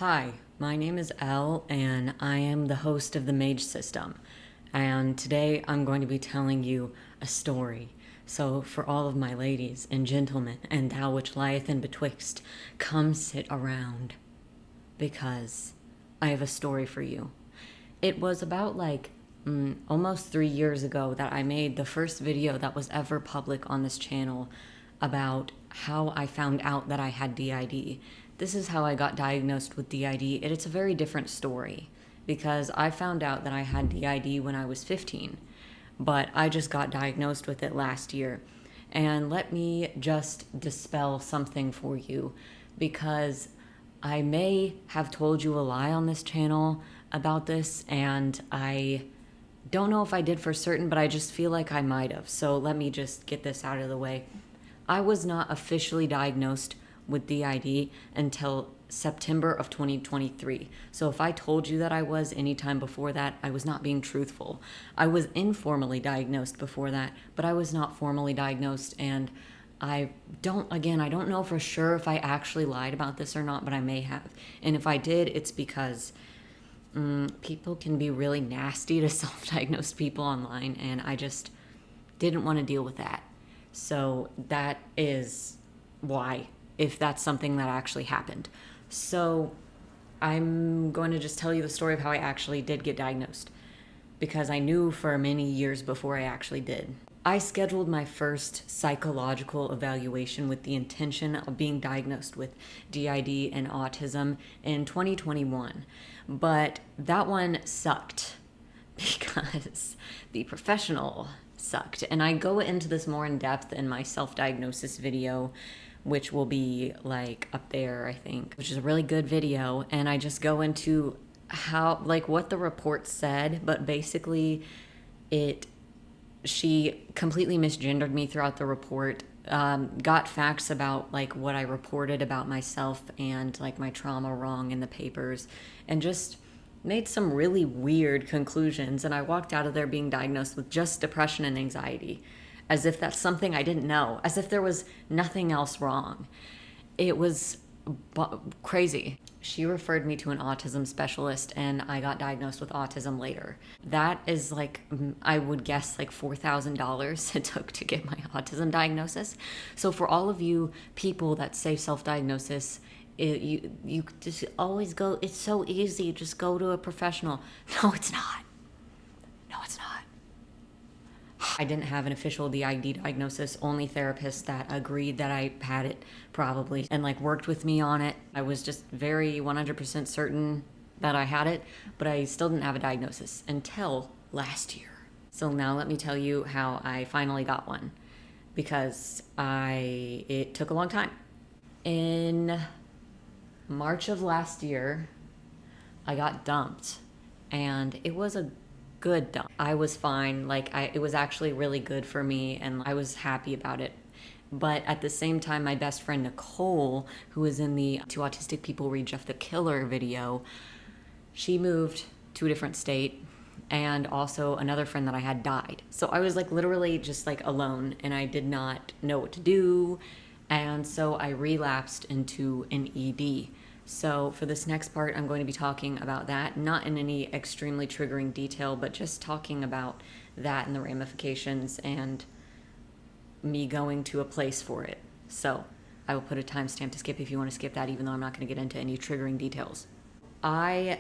Hi, my name is Elle, and I am the host of the Mage System. And today I'm going to be telling you a story. So, for all of my ladies and gentlemen, and thou which lieth in betwixt, come sit around, because I have a story for you. It was about almost 3 years ago that I made the first video that was ever public on this channel about how I found out that I had DID. This is how I got diagnosed with DID, and it's a very different story because I found out that I had DID when I was 15, but I just got diagnosed with it last year. And let me just dispel something for you, because I may have told you a lie on this channel about this, and I don't know if I did for certain, but I just feel like I might have. So let me just get this out of the way. I was not officially diagnosed with DID until September of 2023. So if I told you that I was anytime before that, I was not being truthful. I was informally diagnosed before that, but I was not formally diagnosed, and I don't know for sure if I actually lied about this or not, but I may have. And if I did, it's because people can be really nasty to self-diagnosed people online, and I just didn't want to deal with that. So that is why, if that's something that actually happened. So I'm going to just tell you the story of how I actually did get diagnosed, because I knew for many years before I actually did. I scheduled my first psychological evaluation with the intention of being diagnosed with DID and autism in 2021, but that one sucked because the professional sucked. And I go into this more in depth in my self-diagnosis video, which will be like up there, I think, which is a really good video. And I just go into how, like, what the report said, but basically she completely misgendered me throughout the report, got facts about like what I reported about myself and like my trauma wrong in the papers, and just made some really weird conclusions. And I walked out of there being diagnosed with just depression and anxiety, as if that's something I didn't know, as if there was nothing else wrong. It was crazy. She referred me to an autism specialist, and I got diagnosed with autism later. That is like, I would guess like $4,000 it took to get my autism diagnosis. So for all of you people that say self-diagnosis, you just always go, it's so easy, just go to a professional. No, it's not. No, it's not. I didn't have an official DID diagnosis, only therapists that agreed that I had it probably and like worked with me on it. I was just very 100% certain that I had it, but I still didn't have a diagnosis until last year. So now let me tell you how I finally got one, because it took a long time. In March of last year, I got dumped, and it was a good dump. I was fine. It was actually really good for me, and I was happy about it. But at the same time, my best friend Nicole, who was in the "To Autistic People Read Jeff the Killer" video, she moved to a different state, and also another friend that I had died. So I was like literally just like alone, and I did not know what to do. And so I relapsed into an ED. So for this next part, I'm going to be talking about that, not in any extremely triggering detail, but just talking about that and the ramifications and me going to a place for it. So I will put a timestamp to skip if you want to skip that, even though I'm not going to get into any triggering details. I'm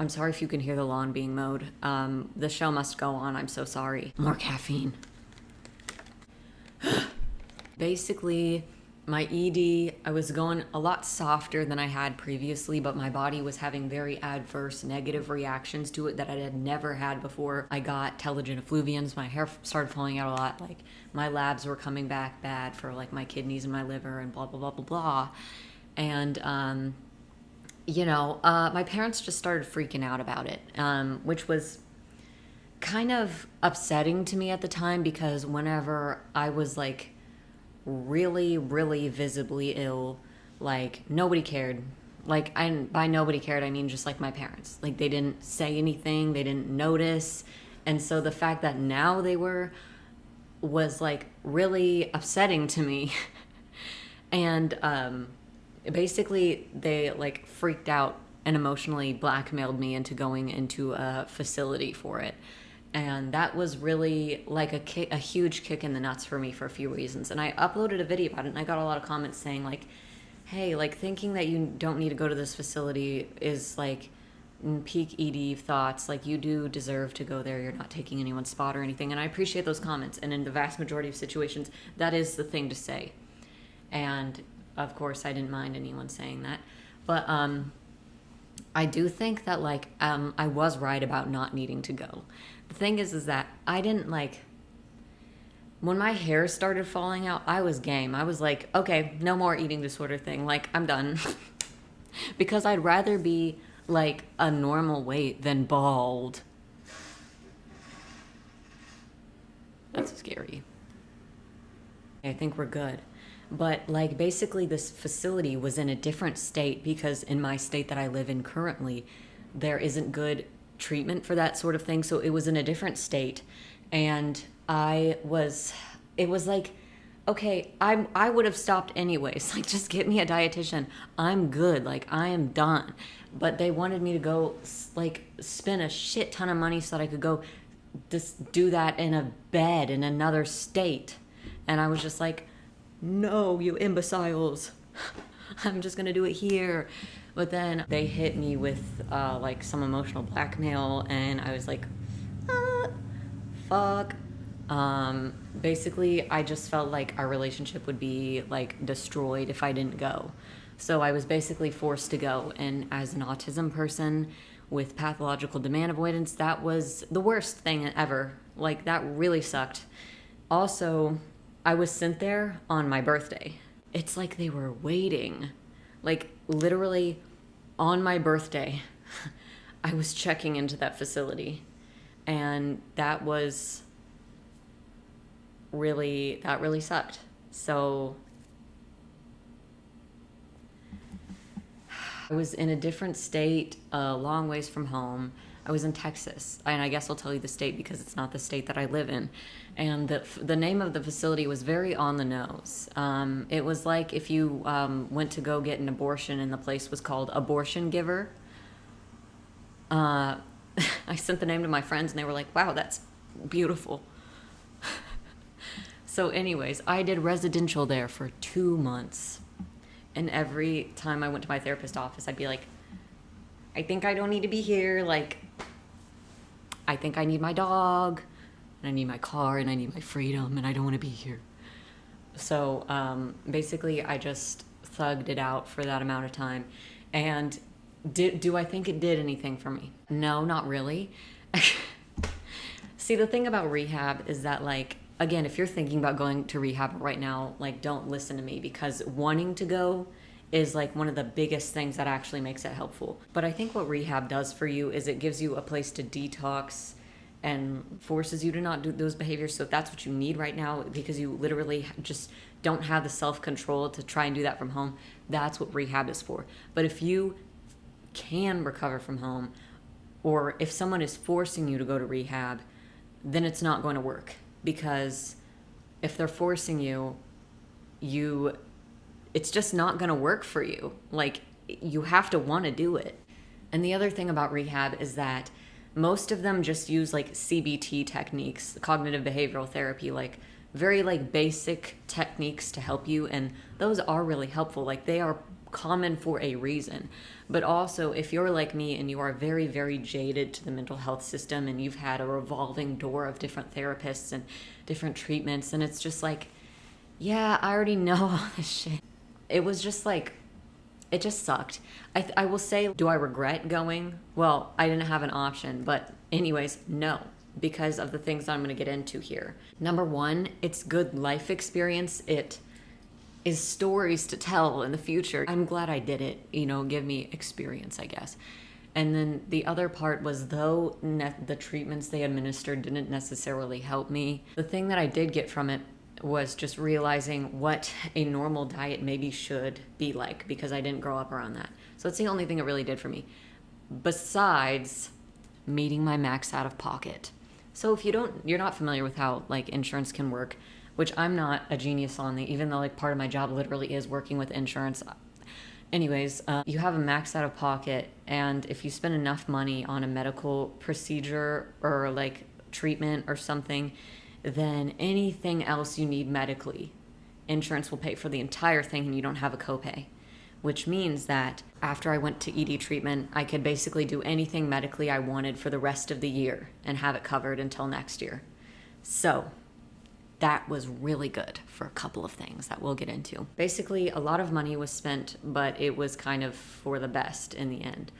sorry if you can hear the lawn being mowed. The show must go on. I'm so sorry. More caffeine. Basically, my ED, I was going a lot softer than I had previously, but my body was having very adverse negative reactions to it that I had never had before. I got telogen effluvians, my hair started falling out a lot, like my labs were coming back bad for like my kidneys and my liver and blah, blah, blah, blah, blah. And, my parents just started freaking out about it, which was kind of upsetting to me at the time, because whenever I was like really, really visibly ill, like nobody cared. By nobody cared, I mean just like my parents. Like they didn't say anything, they didn't notice. And so the fact that now they was like really upsetting to me. And Basically, they like freaked out and emotionally blackmailed me into going into a facility for it. And that was really like a huge kick in the nuts for me for a few reasons. And I uploaded a video about it, and I got a lot of comments saying like, hey, like thinking that you don't need to go to this facility is like peak ED thoughts. Like, you do deserve to go there. You're not taking anyone's spot or anything. And I appreciate those comments. And in the vast majority of situations, that is the thing to say. And of course, I didn't mind anyone saying that. But I do think that like I was right about not needing to go. The thing is that I didn't like, when my hair started falling out, I was game. I was like, okay, no more eating disorder thing. Like, I'm done. Because I'd rather be like a normal weight than bald. That's scary. I think we're good. But like basically this facility was in a different state, because in my state that I live in currently, there isn't good treatment for that sort of thing. So it was in a different state, and it was like, okay, I would have stopped anyways. Like, just get me a dietitian. I'm good. Like, I am done. But they wanted me to go like spend a shit ton of money so that I could go just do that in a bed in another state. And I was just like, no, you imbeciles. I'm just gonna do it here. But then they hit me with like some emotional blackmail, and I was like, fuck. Basically, I just felt like our relationship would be like destroyed if I didn't go. So I was basically forced to go. And as an autism person with pathological demand avoidance, that was the worst thing ever. Like, that really sucked. Also, I was sent there on my birthday. It's like they were waiting. Like, literally on my birthday, I was checking into that facility. And that really sucked. So I was in a different state, a long ways from home. I was in Texas, and I guess I'll tell you the state because it's not the state that I live in. And the name of the facility was very on the nose. It was like if you went to go get an abortion and the place was called Abortion Giver. I sent the name to my friends, and they were like, wow, that's beautiful. So anyways, I did residential there for 2 months. And every time I went to my therapist's office, I'd be like, I think I don't need to be here. Like, I think I need my dog, and I need my car, and I need my freedom, and I don't want to be here. So basically, I just thugged it out for that amount of time. And do I think it did anything for me? No, not really. See, the thing about rehab is that, like, again, if you're thinking about going to rehab right now, like, don't listen to me, because wanting to go is like one of the biggest things that actually makes it helpful. But I think what rehab does for you is it gives you a place to detox and forces you to not do those behaviors. So if that's what you need right now, because you literally just don't have the self-control to try and do that from home, that's what rehab is for. But if you can recover from home, or if someone is forcing you to go to rehab, then it's not going to work. Because if they're forcing you, it's just not going to work for you. Like, you have to want to do it. And the other thing about rehab is that most of them just use like CBT techniques, cognitive behavioral therapy, like very like basic techniques to help you. And those are really helpful. Like, they are common for a reason. But also, if you're like me and you are very, very jaded to the mental health system, and you've had a revolving door of different therapists and different treatments, and it's just like, yeah, I already know all this shit. It was just like, it just sucked. I will say, do I regret going? Well, I didn't have an option, but anyways, no, because of the things that I'm going to get into here. Number one, it's good life experience. It is stories to tell in the future. I'm glad I did it, give me experience, I guess. And then the other part was, though the treatments they administered didn't necessarily help me, the thing that I did get from it was just realizing what a normal diet maybe should be like, because I didn't grow up around that. So it's the only thing it really did for me, besides meeting my max out of pocket. So if you're not familiar with how like insurance can work, which I'm not a genius on, even though like part of my job literally is working with insurance. Anyways, you have a max out of pocket, and if you spend enough money on a medical procedure or like treatment or something, then anything else you need medically, insurance will pay for the entire thing and you don't have a copay. Which means that after I went to ED treatment, I could basically do anything medically I wanted for the rest of the year and have it covered until next year. So that was really good for a couple of things that we'll get into. Basically, a lot of money was spent, but it was kind of for the best in the end.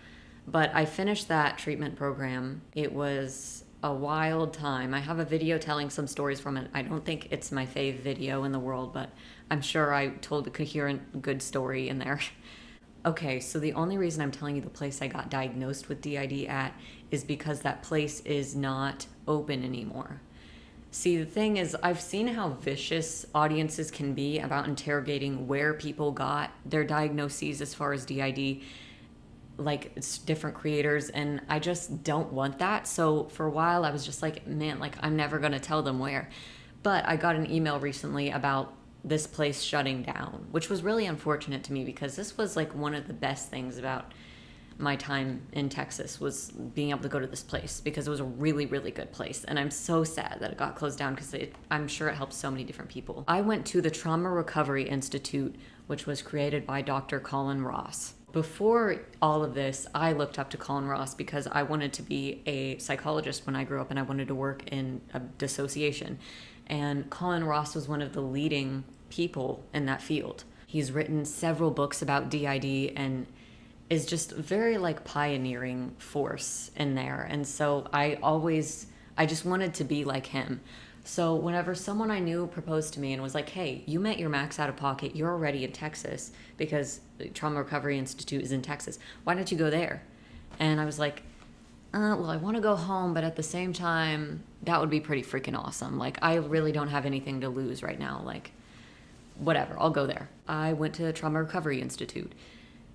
But I finished that treatment program. It was a wild time. I have a video telling some stories from it. I don't think it's my fave video in the world, but I'm sure I told a coherent, good story in there. Okay, so the only reason I'm telling you the place I got diagnosed with DID at is because that place is not open anymore. See, the thing is, I've seen how vicious audiences can be about interrogating where people got their diagnoses as far as DID, like it's different creators, and I just don't want that. So for a while I was just like, man, like I'm never gonna tell them where. But I got an email recently about this place shutting down, which was really unfortunate to me because this was like one of the best things about my time in Texas was being able to go to this place because it was a really, really good place. And I'm so sad that it got closed down because I'm sure it helped so many different people. I went to the Trauma Recovery Institute, which was created by Dr. Colin Ross. Before all of this, I looked up to Colin Ross because I wanted to be a psychologist when I grew up and I wanted to work in dissociation. And Colin Ross was one of the leading people in that field. He's written several books about DID and is just very like pioneering force in there. And so I just wanted to be like him. So whenever someone I knew proposed to me and was like, hey, you met your max out of pocket, you're already in Texas because the Trauma Recovery Institute is in Texas. Why don't you go there? And I was like, well, I want to go home, but at the same time, that would be pretty freaking awesome. Like, I really don't have anything to lose right now. Like, whatever, I'll go there. I went to the Trauma Recovery Institute.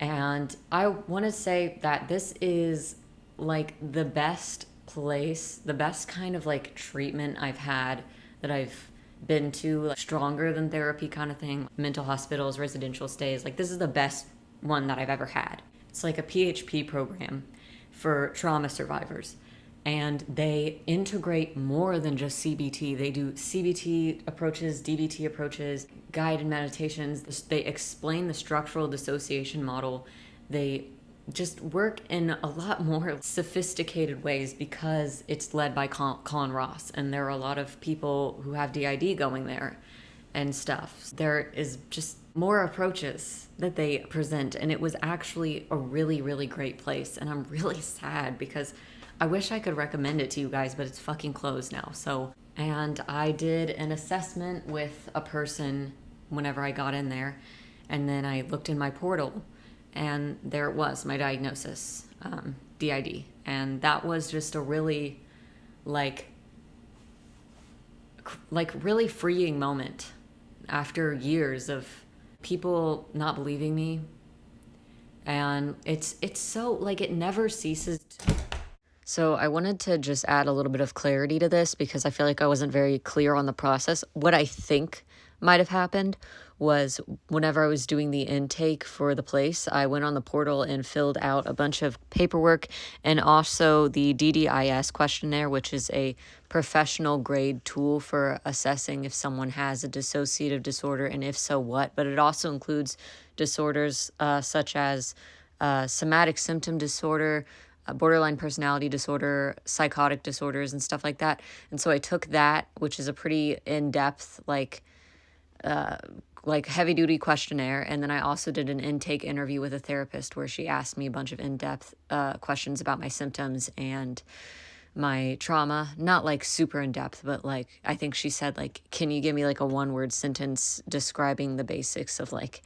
And I want to say that this is like the best place, the best kind of like treatment I've had that I've been to, like stronger than therapy kind of thing, mental hospitals, residential stays. Like this is the best one that I've ever had. It's like a PHP program for trauma survivors. And they integrate more than just CBT. They do CBT approaches, DBT approaches, guided meditations. They explain the structural dissociation model. They just work in a lot more sophisticated ways because it's led by Colin Ross. And there are a lot of people who have DID going there and stuff. There is just more approaches that they present. And it was actually a really, really great place. And I'm really sad because I wish I could recommend it to you guys, but it's fucking closed now. So, and I did an assessment with a person whenever I got in there, and then I looked in my portal, and there it was, my diagnosis, DID. And that was just a really, like really freeing moment after years of people not believing me. And it's so, like, it never ceases to... So I wanted to just add a little bit of clarity to this because I feel like I wasn't very clear on the process. What I think might have happened was whenever I was doing the intake for the place, I went on the portal and filled out a bunch of paperwork and also the DDIS questionnaire, which is a professional grade tool for assessing if someone has a dissociative disorder and if so, what. But it also includes disorders such as somatic symptom disorder, borderline personality disorder, psychotic disorders, and stuff like that. And so I took that, which is a pretty in-depth, like heavy-duty questionnaire, and then I also did an intake interview with a therapist where she asked me a bunch of in-depth questions about my symptoms and my trauma. Not like super in-depth, but like I think she said, like, can you give me like a one-word sentence describing the basics of like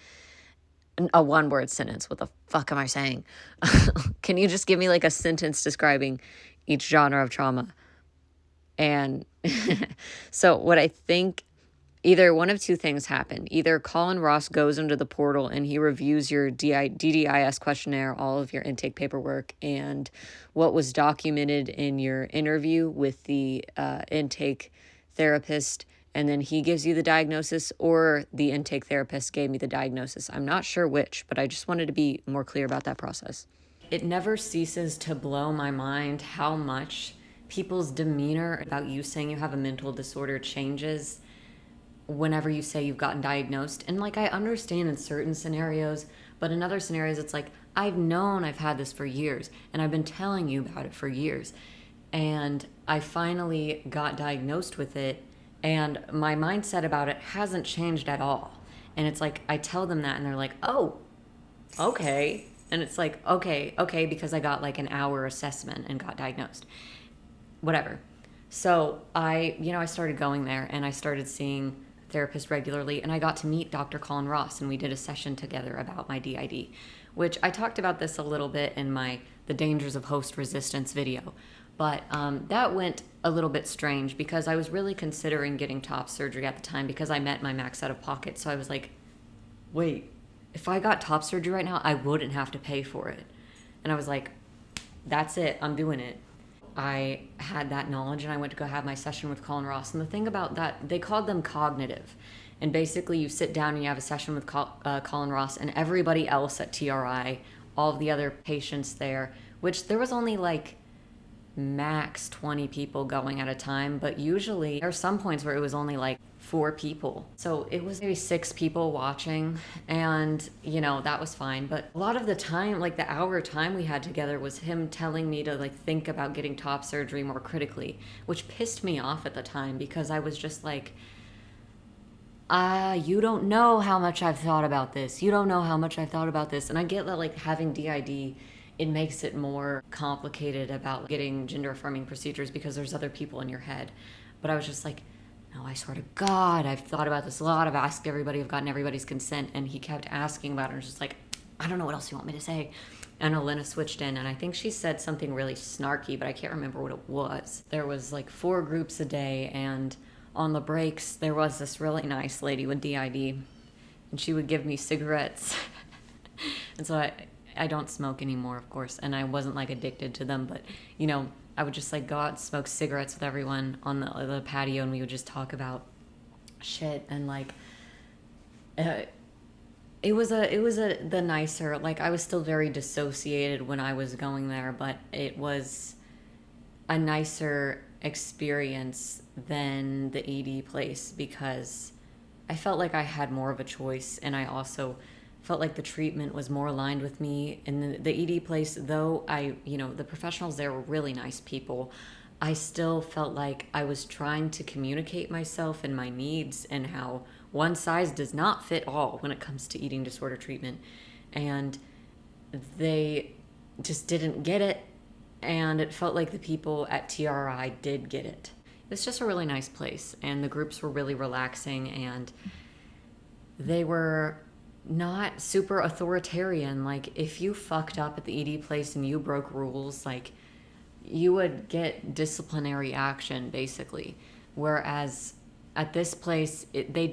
a one-word sentence. What the fuck am I saying? Can you just give me like a sentence describing each genre of trauma? And so what I think, either one of two things happen. Either Colin Ross goes into the portal and he reviews your DDIS questionnaire, all of your intake paperwork, and what was documented in your interview with the intake therapist and then he gives you the diagnosis, or the intake therapist gave me the diagnosis. I'm not sure which, but I just wanted to be more clear about that process. It never ceases to blow my mind how much people's demeanor about you saying you have a mental disorder changes whenever you say you've gotten diagnosed. And like, I understand in certain scenarios, but in other scenarios, it's like, I've known I've had this for years, and I've been telling you about it for years. And I finally got diagnosed with it, and my mindset about it hasn't changed at all. And it's like, I tell them that, and they're like, oh, okay. And it's like, okay, because I got like an hour assessment and got diagnosed. Whatever. So I started going there, and I started seeing therapist regularly, and I got to meet Dr. Colin Ross, and we did a session together about my DID, which I talked about this a little bit in my The Dangers of Host Resistance video. But that went a little bit strange because I was really considering getting top surgery at the time because I met my max out of pocket. So I was like, wait, if I got top surgery right now, I wouldn't have to pay for it. And I was like, that's it, I'm doing it. I had that knowledge, and I went to go have my session with Colin Ross. And the thing about that, they called them cognitive. And basically you sit down and you have a session with Colin Ross and everybody else at TRI, all of the other patients there, which there was only like max 20 people going at a time, but usually there are some points where it was only like 4 people. So it was maybe 6 people watching, and that was fine. But a lot of the time, like the hour time we had together was him telling me to like think about getting top surgery more critically, which pissed me off at the time because I was just like, you don't know how much I've thought about this. You don't know how much I've thought about this. And I get that like having DID, it makes it more complicated about getting gender affirming procedures because there's other people in your head. But I was just like, no, I swear to God, I've thought about this a lot. I've asked everybody, I've gotten everybody's consent. And he kept asking about it. And I was just like, I don't know what else you want me to say. And Elena switched in, and I think she said something really snarky, but I can't remember what it was. There was like 4 groups a day, and on the breaks, there was this really nice lady with DID, and she would give me cigarettes. And so I don't smoke anymore, of course, and I wasn't like addicted to them, but I would just like go out and smoke cigarettes with everyone on the patio, and we would just talk about shit. And like it was the nicer, like I was still very dissociated when I was going there, but it was a nicer experience than the ED place because I felt like I had more of a choice, and I also felt like the treatment was more aligned with me. In the ED place, though the professionals there were really nice people, I still felt like I was trying to communicate myself and my needs, and how one size does not fit all when it comes to eating disorder treatment. And they just didn't get it, and it felt like the people at TRI did get it. It's just a really nice place, and the groups were really relaxing, and they were not super authoritarian. Like if you fucked up at the ED place and you broke rules, like you would get disciplinary action basically. Whereas at this place, they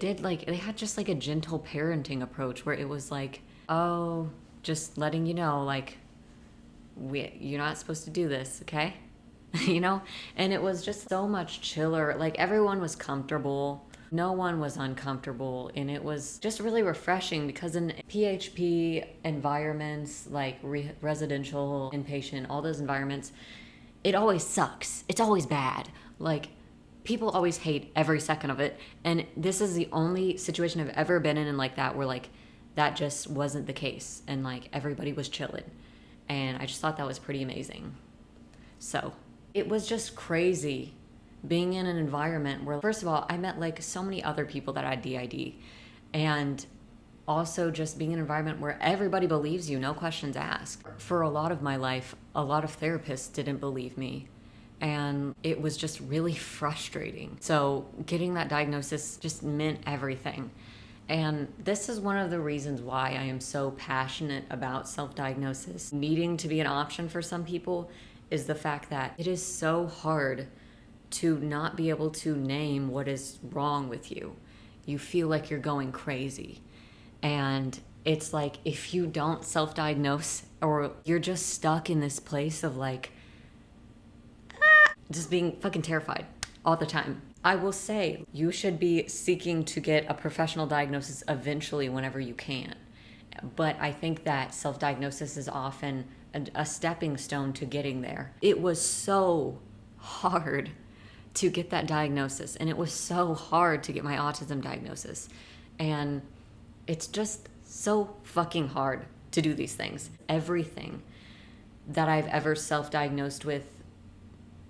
had just like a gentle parenting approach where it was like, oh, just letting you know, like you're not supposed to do this, okay? And it was just so much chiller. Like everyone was comfortable. No one was uncomfortable, and it was just really refreshing because in PHP environments, like residential, inpatient, all those environments, it always sucks. It's always bad. Like, people always hate every second of it, and this is the only situation I've ever been in like that where, like, that just wasn't the case, and, like, everybody was chilling, and I just thought that was pretty amazing. So, it was just crazy being in an environment where, first of all, I met like so many other people that had DID, and also just being in an environment where everybody believes you, no questions asked. For a lot of my life, a lot of therapists didn't believe me, and it was just really frustrating. So getting that diagnosis just meant everything. And this is one of the reasons why I am so passionate about self-diagnosis. Needing to be an option for some people is the fact that it is so hard to not be able to name what is wrong with you. You feel like you're going crazy. And it's like, if you don't self-diagnose, or you're just stuck in this place of like, just being fucking terrified all the time. I will say you should be seeking to get a professional diagnosis eventually whenever you can. But I think that self diagnosis is often a stepping stone to getting there. It was so hard to get that diagnosis, and it was so hard to get my autism diagnosis. And it's just so fucking hard to do these things. Everything that I've ever self diagnosed with,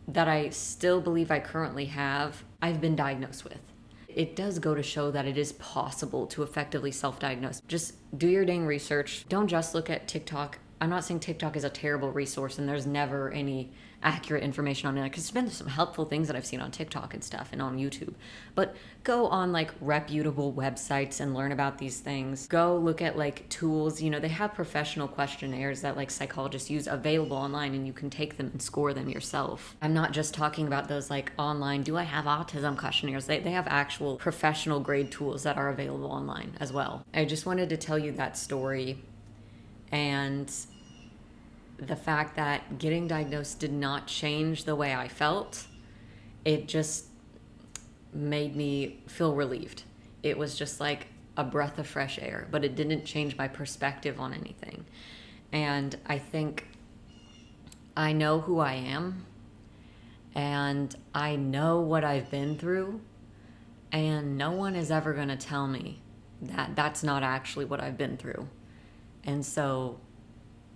that I still believe I currently have, I've been diagnosed with. It does go to show that it is possible to effectively self-diagnose. Just do your dang research. Don't just look at TikTok. I'm not saying TikTok is a terrible resource and there's never any accurate information on it, because there's been some helpful things that I've seen on TikTok and stuff and on YouTube. But go on like reputable websites and learn about these things. Go look at like tools. They have professional questionnaires that like psychologists use available online, and you can take them and score them yourself. I'm not just talking about those like online, do I have autism questionnaires? They have actual professional grade tools that are available online as well. I just wanted to tell you that story, and the fact that getting diagnosed did not change the way I felt. It just made me feel relieved. It was just like a breath of fresh air, but it didn't change my perspective on anything. And I think I know who I am, and I know what I've been through, and no one is ever going to tell me that that's not actually what I've been through. And so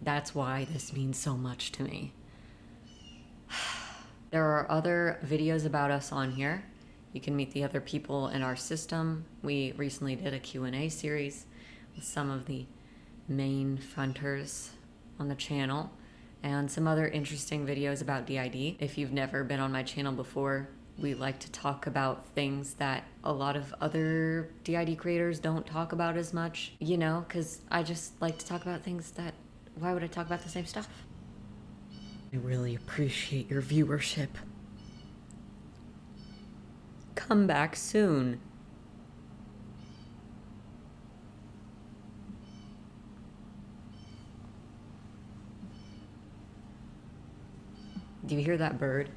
that's why this means so much to me. There are other videos about us on here. You can meet the other people in our system. We recently did a Q&A series with some of the main fronters on the channel, and some other interesting videos about DID. If you've never been on my channel before, we like to talk about things that a lot of other DID creators don't talk about as much, because I just like to talk about things that, why would I talk about the same stuff? I really appreciate your viewership. Come back soon. Do you hear that bird?